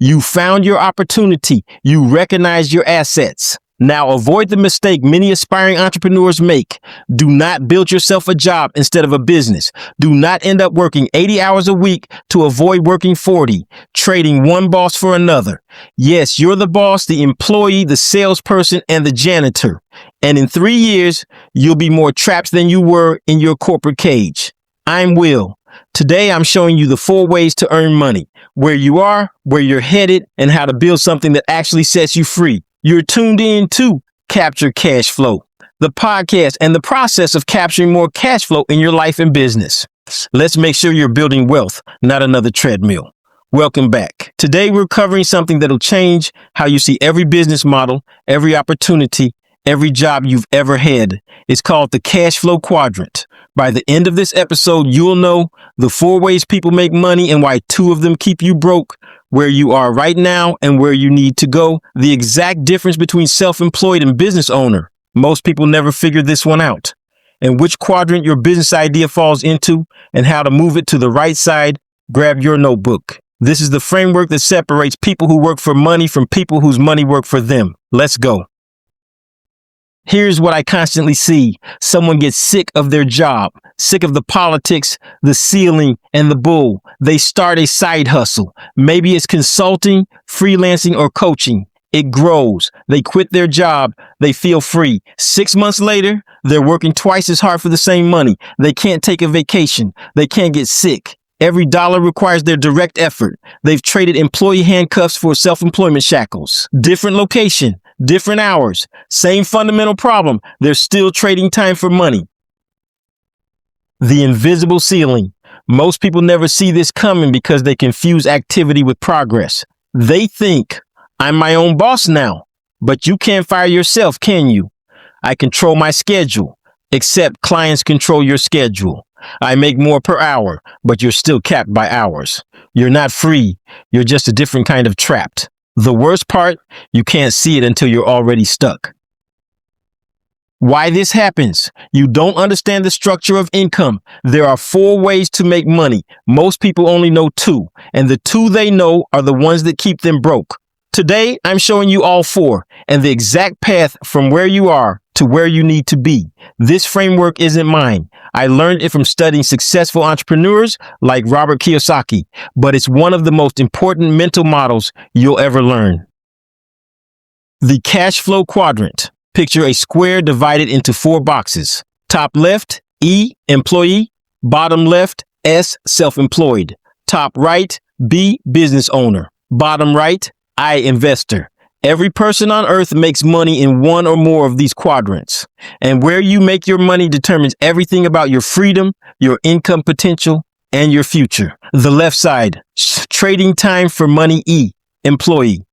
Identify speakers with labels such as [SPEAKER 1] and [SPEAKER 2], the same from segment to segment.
[SPEAKER 1] You found your opportunity. You recognize your assets. Now avoid the mistake many aspiring entrepreneurs make. Do not build yourself a job instead of a business. Do not end up working 80 hours a week to avoid working 40, trading one boss for another. Yes, you're the boss, the employee, the salesperson, and the janitor. And in 3 years, you'll be more trapped than you were in your corporate cage. I'm Will. Today, I'm showing you the 4 ways to earn money, where you are, where you're headed, and how to build something that actually sets you free. You're tuned in to Capture Cash Flow, the podcast and the process of capturing more cash flow in your life and business. Let's make sure you're building wealth, not another treadmill. Welcome back. Today, we're covering something that'll change how you see every business model, every opportunity, every job you've ever had. It's called the cash flow quadrant. By the end of this episode, you'll know the 4 ways people make money and why 2 of them keep you broke, where you are right now and where you need to go, the exact difference between self-employed and business owner. Most people never figure this one out. And which quadrant your business idea falls into and how to move it to the right side. Grab your notebook. This is the framework that separates people who work for money from people whose money work for them. Let's go. Here's what I constantly see. Someone gets sick of their job, sick of the politics, the ceiling, and the bull. They start a side hustle. Maybe it's consulting, freelancing, or coaching. It grows. They quit their job. They feel free. 6 months later, they're working twice as hard for the same money. They can't take a vacation. They can't get sick. Every dollar requires their direct effort. They've traded employee handcuffs for self-employment shackles. Different location. Different hours, same fundamental problem. They're still trading time for money. The invisible ceiling. Most people never see this coming because they confuse activity with progress. They think, I'm my own boss now, but you can't fire yourself, can you? I control my schedule, except clients control your schedule. I make more per hour, but you're still capped by hours. You're not free. You're just a different kind of trapped. The worst part, you can't see it until you're already stuck. Why this happens? You don't understand the structure of income. There are 4 ways to make money. Most people only know 2, and the 2 they know are the ones that keep them broke. Today, I'm showing you all 4 and the exact path from where you are to where you need to be. This framework isn't mine. I learned it from studying successful entrepreneurs like Robert Kiyosaki, but it's one of the most important mental models you'll ever learn. The cash flow quadrant. Picture a square divided into 4 boxes. Top left, E, employee. Bottom left, S, self-employed. Top right, B, business owner. Bottom right, I, investor. Every person on earth makes money in one or more of these quadrants. And where you make your money determines everything about your freedom, your income potential, and your future. The left side, trading time for money, E, employee.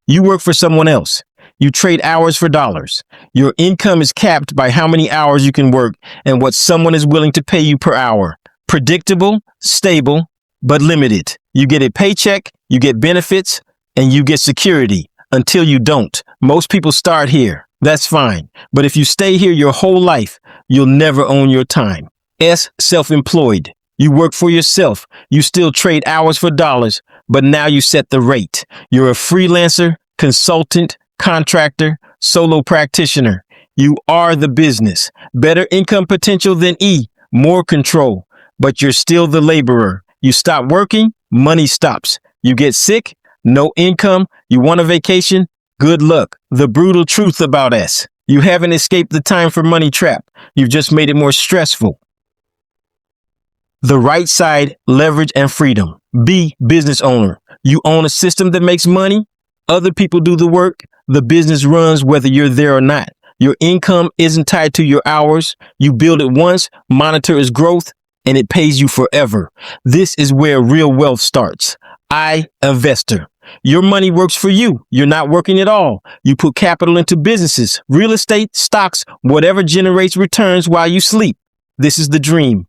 [SPEAKER 1] You work for someone else. You trade hours for dollars. Your income is capped by how many hours you can work and what someone is willing to pay you per hour. Predictable, stable, but limited. You get a paycheck, you get benefits, and you get security. Until you don't. Most people start here. That's fine. But if you stay here your whole life, you'll never own your time. S, self-employed. You work for yourself. You still trade hours for dollars, but now you set the rate. You're a freelancer, consultant, contractor, solo practitioner. You are the business. Better income potential than E, more control, but you're still the laborer. You stop working, money stops. You get sick, no income, you want a vacation? Good luck. The brutal truth about S. You haven't escaped the time for money trap. You've just made it more stressful. The right side, leverage and freedom. B, business owner. You own a system that makes money. Other people do the work. The business runs whether you're there or not. Your income isn't tied to your hours. You build it once, monitor its growth, and it pays you forever. This is where real wealth starts. I, investor. Your money works for you. You're not working at all. You put capital into businesses, real estate, stocks, whatever generates returns while you sleep. This is the dream.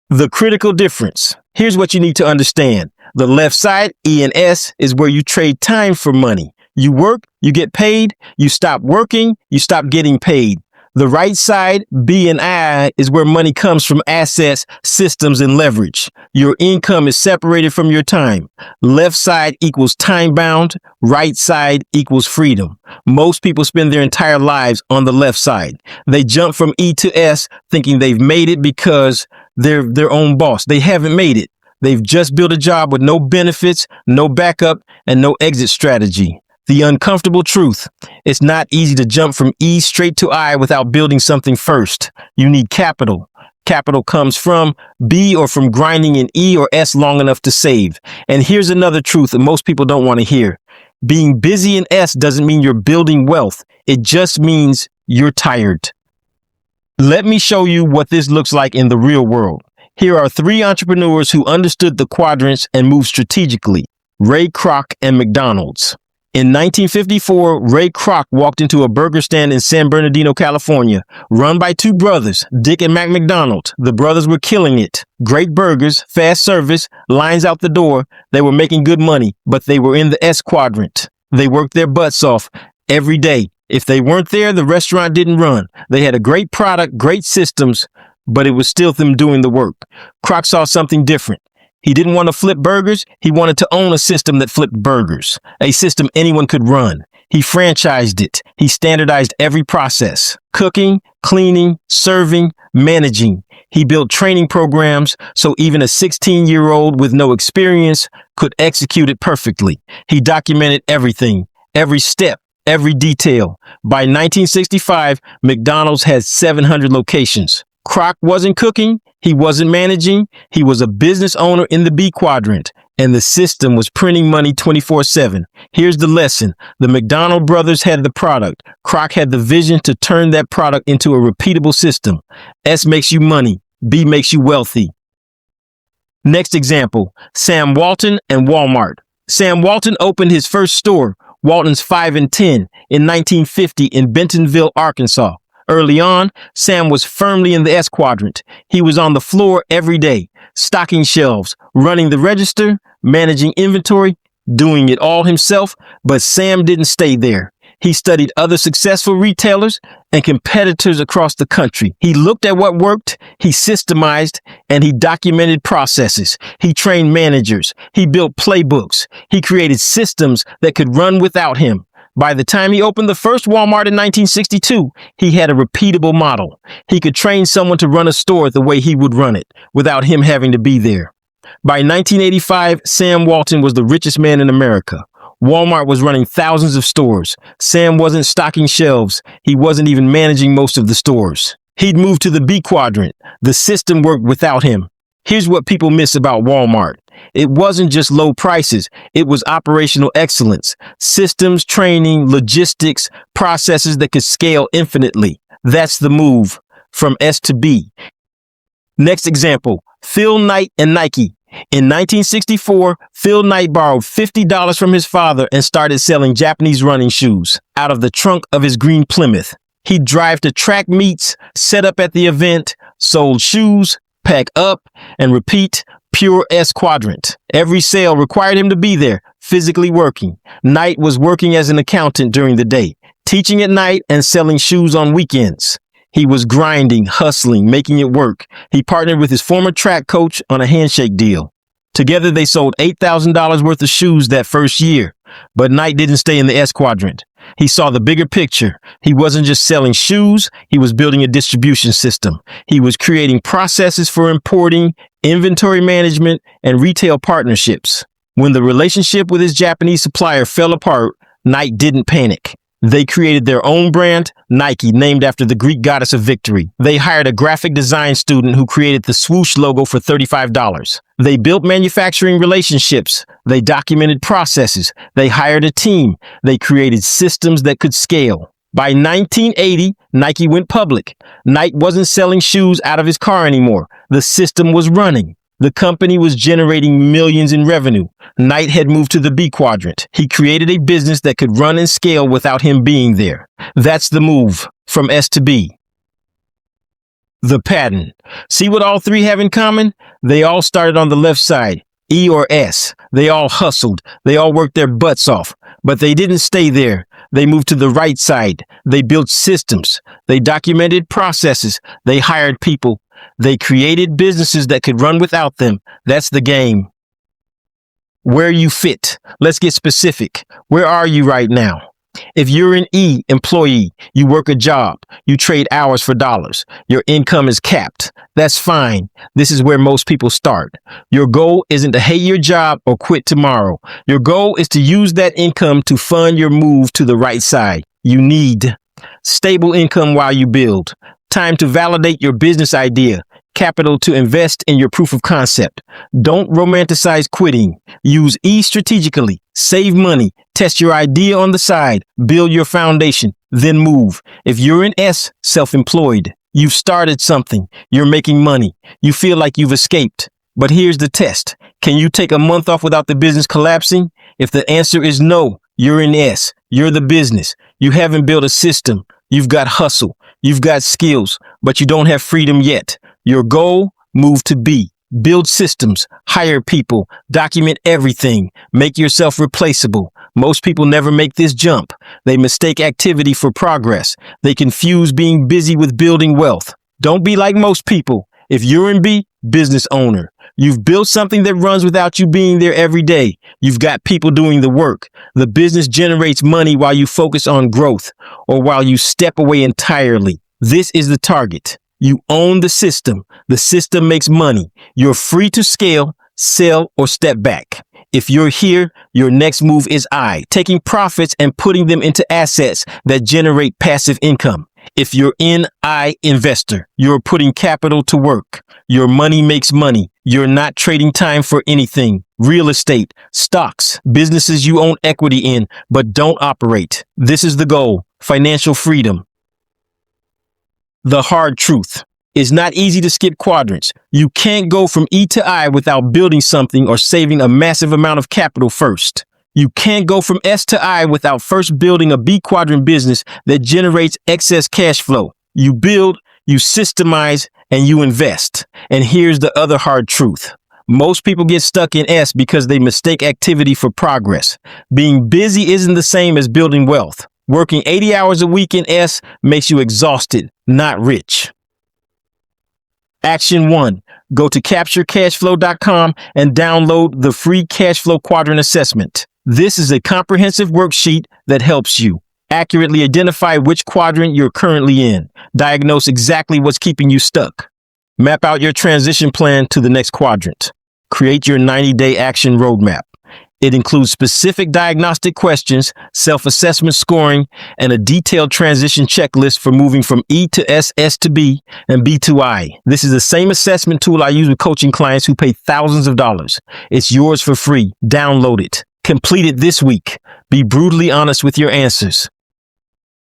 [SPEAKER 1] The critical difference. Here's what you need to understand. The left side, E and S, is where you trade time for money. You work, you get paid. You stop working, you stop getting paid. The right side, B and I, is where money comes from: assets, systems, and leverage. Your income is separated from your time. Left side equals time bound. Right side equals freedom. Most people spend their entire lives on the left side. They jump from E to S thinking they've made it because they're their own boss. They haven't made it. They've just built a job with no benefits, no backup, and no exit strategy. The uncomfortable truth: it's not easy to jump from E straight to I without building something first. You need capital. Capital comes from B or from grinding in E or S long enough to save. And here's another truth that most people don't want to hear. Being busy in S doesn't mean you're building wealth. It just means you're tired. Let me show you what this looks like in the real world. Here are three entrepreneurs who understood the quadrants and moved strategically: Ray Kroc and McDonald's. In 1954, Ray Kroc walked into a burger stand in San Bernardino, California, run by two brothers, Dick and Mac McDonald. The brothers were killing it. Great burgers, fast service, lines out the door. They were making good money, but they were in the S quadrant. They worked their butts off every day. If they weren't there, the restaurant didn't run. They had a great product, great systems, but it was still them doing the work. Kroc saw something different. He didn't want to flip burgers. He wanted to own a system that flipped burgers, a system anyone could run. He franchised it. He standardized every process: cooking, cleaning, serving, managing. He built training programs so even a 16-year-old with no experience could execute it perfectly. He documented everything, every step, every detail. By 1965, McDonald's had 700 locations. Kroc wasn't cooking, he wasn't managing, he was a business owner in the B quadrant, and the system was printing money 24/7. Here's the lesson. The McDonald brothers had the product. Kroc had the vision to turn that product into a repeatable system. S makes you money, B makes you wealthy. Next example, Sam Walton and Walmart. Sam Walton opened his first store, Walton's 5 and 10, in 1950 in Bentonville, Arkansas. Early on, Sam was firmly in the S quadrant. He was on the floor every day, stocking shelves, running the register, managing inventory, doing it all himself. But Sam didn't stay there. He studied other successful retailers and competitors across the country. He looked at what worked, he systemized, and he documented processes. He trained managers. He built playbooks. He created systems that could run without him. By the time he opened the first Walmart in 1962, he had a repeatable model. He could train someone to run a store the way he would run it, without him having to be there. By 1985, Sam Walton was the richest man in America. Walmart was running thousands of stores. Sam wasn't stocking shelves. He wasn't even managing most of the stores. He'd moved to the B quadrant. The system worked without him. Here's what people miss about Walmart. It wasn't just low prices. It was operational excellence, systems, training, logistics, processes that could scale infinitely. That's the move from S to B. Next example, Phil Knight and Nike. In 1964, Phil Knight borrowed $50 from his father and started selling Japanese running shoes out of the trunk of his green Plymouth. He'd drive to track meets, set up at the event, sold shoes, pack up, and repeat. Pure S quadrant. Every sale required him to be there, physically working. Knight was working as an accountant during the day, teaching at night and selling shoes on weekends. He was grinding, hustling, making it work. He partnered with his former track coach on a handshake deal. Together, they sold $8,000 worth of shoes that first year. But Knight didn't stay in the S quadrant. He saw the bigger picture. He wasn't just selling shoes. He was building a distribution system. He was creating processes for importing, inventory management, and retail partnerships. When the relationship with his Japanese supplier fell apart, Knight didn't panic. They created their own brand, Nike, named after the Greek goddess of victory. They hired a graphic design student who created the swoosh logo for $35. They built manufacturing relationships. They documented processes. They hired a team. They created systems that could scale. By 1980, Nike went public. Knight wasn't selling shoes out of his car anymore. The system was running. The company was generating millions in revenue. Knight had moved to the B quadrant. He created a business that could run and scale without him being there. That's the move from S to B. The pattern. See what all three have in common? They all started on the left side, E or S. They all hustled. They all worked their butts off, but they didn't stay there. They moved to the right side. They built systems. They documented processes. They hired people. They created businesses that could run without them. That's the game. Where you fit. Let's get specific. Where are you right now? If you're an E, employee, you work a job, you trade hours for dollars, your income is capped. That's fine. This is where most people start. Your goal isn't to hate your job or quit tomorrow. Your goal is to use that income to fund your move to the right side. You need stable income while you build, time to validate your business idea, capital to invest in your proof of concept. Don't romanticize quitting. Use E strategically. Save money. Test your idea on the side. Build your foundation. Then move. If you're in S, self-employed, you've started something. You're making money. You feel like you've escaped. But here's the test. Can you take a month off without the business collapsing? If the answer is no, you're in S. You're the business. You haven't built a system. You've got hustle. You've got skills, but you don't have freedom yet. Your goal, move to B. Build systems, hire people, document everything, make yourself replaceable. Most people never make this jump. They mistake activity for progress. They confuse being busy with building wealth. Don't be like most people. If you're in B, business owner. You've built something that runs without you being there every day. You've got people doing the work. The business generates money while you focus on growth or while you step away entirely. This is the target. You own the system. The system makes money. You're free to scale, sell, or step back. If you're here, your next move is I, taking profits and putting them into assets that generate passive income. If you're in I, investor, you're putting capital to work. Your money makes money. You're not trading time for anything. Real estate, stocks, businesses you own equity in, but don't operate. This is the goal, financial freedom. The hard truth. It's not easy to skip quadrants. You can't go from E to I without building something or saving a massive amount of capital first. You can't go from S to I without first building a B quadrant business that generates excess cash flow. You build, you systemize, and you invest. And here's the other hard truth. Most people get stuck in S because they mistake activity for progress. Being busy isn't the same as building wealth. Working 80 hours a week in S makes you exhausted, not rich. Action 1. Go to capturecashflow.com and download the free Cashflow Quadrant Assessment. This is a comprehensive worksheet that helps you accurately identify which quadrant you're currently in, diagnose exactly what's keeping you stuck, map out your transition plan to the next quadrant, create your 90-day action roadmap. It includes specific diagnostic questions, self-assessment scoring, and a detailed transition checklist for moving from E to S, S to B, and B to I. This is the same assessment tool I use with coaching clients who pay thousands of dollars. It's yours for free. Download it. Complete it this week. Be brutally honest with your answers.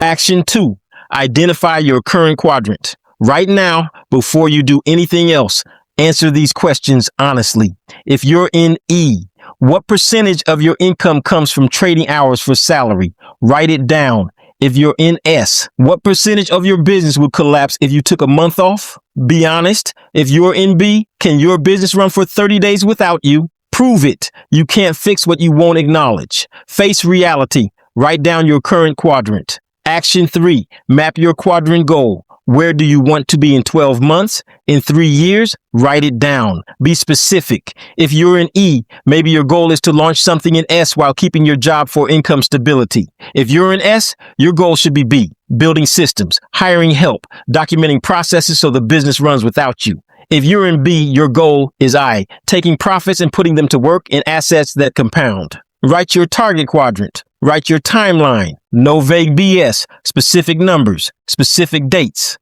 [SPEAKER 1] Action 2. Identify your current quadrant. Right now, before you do anything else, answer these questions honestly. If you're in E, what percentage of your income comes from trading hours for salary? Write it down. If you're in S, what percentage of your business would collapse if you took a month off? Be honest. If you're in B, can your business run for 30 days without you? Prove it. You can't fix what you won't acknowledge. Face reality. Write down your current quadrant. Action 3. Map your quadrant goal. Where do you want to be in 12 months? In 3 years? Write it down. Be specific. If you're in E, maybe your goal is to launch something in S while keeping your job for income stability. If you're in S, your goal should be B, building systems, hiring help, documenting processes so the business runs without you. If you're in B, your goal is I, taking profits and putting them to work in assets that compound. Write your target quadrant. Write your timeline. No vague BS. Specific numbers. Specific dates.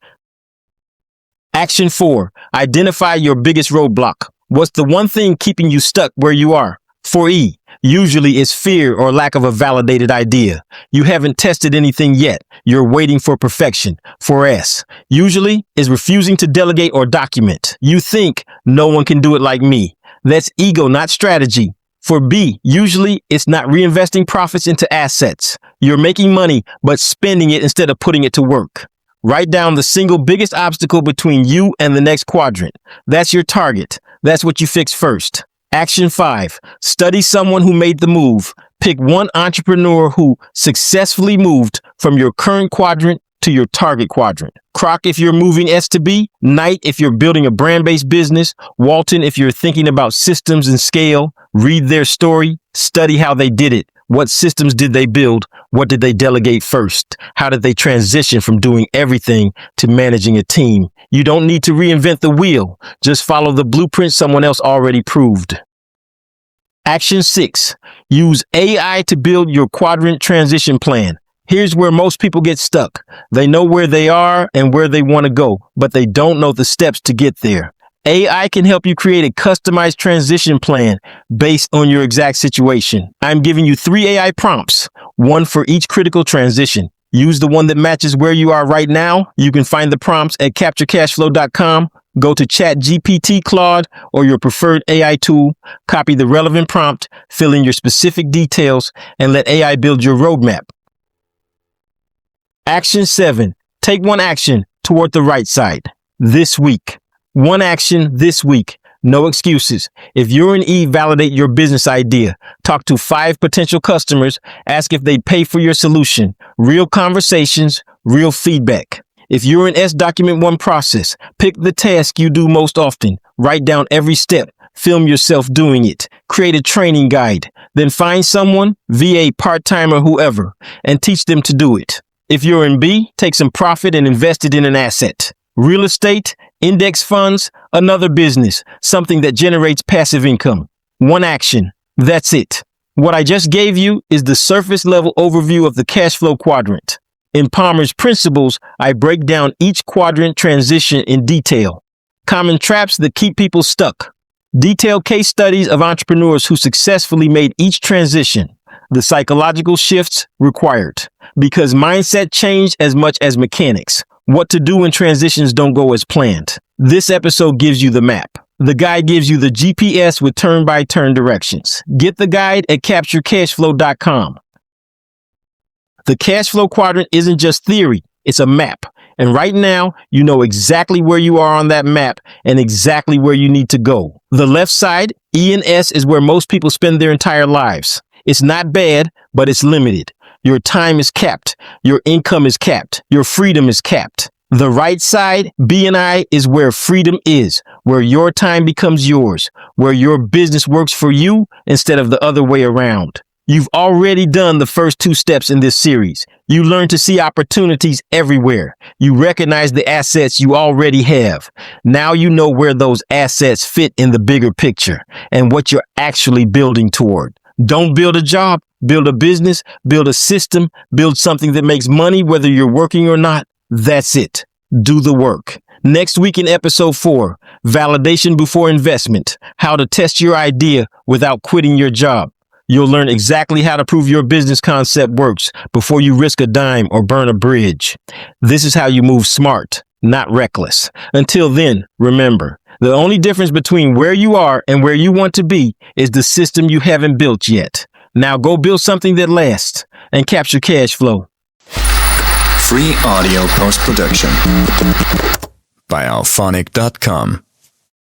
[SPEAKER 1] Action 4. Identify your biggest roadblock. What's the one thing keeping you stuck where you are? For E, usually it's fear or lack of a validated idea. You haven't tested anything yet. You're waiting for perfection. For S, usually is refusing to delegate or document. You think no one can do it like me. That's ego, not strategy. For B, usually it's not reinvesting profits into assets. You're making money, but spending it instead of putting it to work. Write down the single biggest obstacle between you and the next quadrant. That's your target. That's what you fix first. Action 5. Study someone who made the move. Pick one entrepreneur who successfully moved from your current quadrant to your target quadrant. Kroc if you're moving S to B, Knight if you're building a brand-based business, Walton if you're thinking about systems and scale. Read their story, study how they did it. What systems did they build? What did they delegate first? How did they transition from doing everything to managing a team? You don't need to reinvent the wheel. Just follow the blueprint someone else already proved. Action 6. Use AI to build your quadrant transition plan. Here's where most people get stuck. They know where they are and where they want to go, but they don't know the steps to get there. AI can help you create a customized transition plan based on your exact situation. I'm giving you 3 AI prompts, one for each critical transition. Use the one that matches where you are right now. You can find the prompts at capturecashflow.com. Go to ChatGPT, Claude, or your preferred AI tool, copy the relevant prompt, fill in your specific details, and let AI build your roadmap. Action 7. Take one action toward the right side this week. One action this week. No excuses. If you're in E, validate your business idea. Talk to 5 potential customers. Ask if they'd pay for your solution. Real conversations, real feedback. If you're in S, document one process. Pick the task you do most often. Write down every step. Film yourself doing it. Create a training guide. Then find someone, VA, part-time, or whoever, and teach them to do it. If you're in B, take some profit and invest it in an asset. Real estate, index funds, another business, something that generates passive income. One action. That's it. What I just gave you is the surface level overview of the cash flow quadrant. In Palmer's Principles, I break down each quadrant transition in detail. Common traps that keep people stuck. Detailed case studies of entrepreneurs who successfully made each transition. The psychological shifts required. Because mindset changed as much as mechanics. What to do when transitions don't go as planned. This episode gives you the map. The guide gives you the GPS with turn-by-turn directions. Get the guide at capturecashflow.com. The cash flow quadrant isn't just theory, it's a map. And right now, you know exactly where you are on that map and exactly where you need to go. The left side, E and S, is where most people spend their entire lives. It's not bad, but it's limited. Your time is capped. Your income is capped. Your freedom is capped. The right side, B and I, is where freedom is, where your time becomes yours, where your business works for you instead of the other way around. You've already done the first 2 steps in this series. You learn to see opportunities everywhere. You recognize the assets you already have. Now you know where those assets fit in the bigger picture and what you're actually building toward. Don't build a job. Build a business, build a system, build something that makes money whether you're working or not. That's it. Do the work. Next week in episode 4, validation before investment, how to test your idea without quitting your job. You'll learn exactly how to prove your business concept works before you risk a dime or burn a bridge. This is how you move smart, not reckless. Until then, remember, the only difference between where you are and where you want to be is the system you haven't built yet. Now go build something that lasts and capture cash flow.
[SPEAKER 2] Free audio post-production by alphonic.com.